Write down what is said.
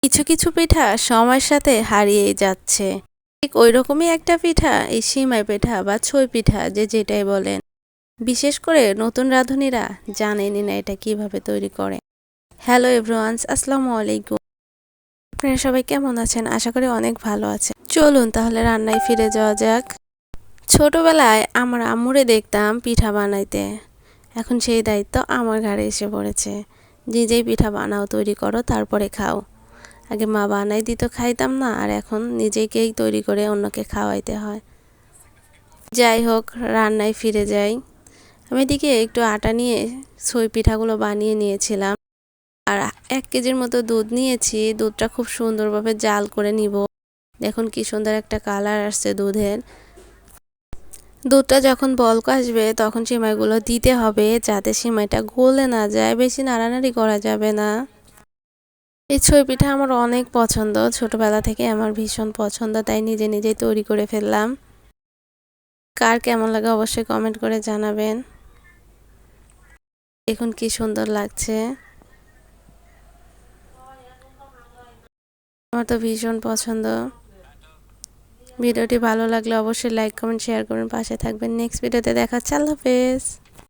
কিছু কিছু পিঠা সময়ের সাথে হারিয়েই যাচ্ছে। ঠিক ওই রকমই একটা পিঠা এই সিমাই পিঠা বা ছই পিঠা যে যেটাই বলেন। বিশেষ করে নতুন রাঁধুনিরা জানেনই না এটা কিভাবে তৈরি করে। হ্যালো এভরিওয়ান, আসসালামু আলাইকুম। আপনারা সবাই কেমন আছেন? আশা করি অনেক ভালো আছেন। চলুন তাহলে রান্নায় ফিরে যাওয়া যাক। ছোটবেলায় আমার আম্মুরে দেখতাম পিঠা বানাইতে। এখন সেই দায়িত্ব আমার ঘাড়ে এসে পড়েছে। নিজেই পিঠা বানাও, তৈরি করো, তারপরে খাও। আগে মা বানাই দিত, খাইতাম না, আর এখন নিজেকেই তৈরি করে অন্যকে খাওয়াইতে হয়। যাই হোক, রান্নায় ফিরে যাই। আমি এদিকে একটু আটা নিয়ে ছই পিঠাগুলো বানিয়ে নিয়েছিলাম। আর 1 কেজির মতো দুধ নিয়েছি। দুধটা খুব সুন্দরভাবে জাল করে নিব। দেখুন কি সুন্দর একটা কালার আসছে দুধের। দুধটা যখন বলক আসবে তখন সিমাইগুলো দিতে হবে, যাতে সিমাইটা গলে না যায়। বেশি নাড়ানাড়ি করা যাবে না। এই ছই পিঠা আমার অনেক পছন্দ, ছোটবেলা থেকে আমার ভীষণ পছন্দ, তাই নিজে নিজেই তৈরি করে ফেললাম। কার কেমন লাগে অবশ্যই কমেন্ট করে জানাবেন। দেখুন কি সুন্দর লাগছে, আমার তো ভীষণ পছন্দ। ভিডিওটি ভালো লাগলে অবশ্যই লাইক কমেন্ট শেয়ার করুন, পাশে থাকবেন। নেক্সট ভিডিওতে দেখা হচ্ছে। আল্লাহ হাফেজ।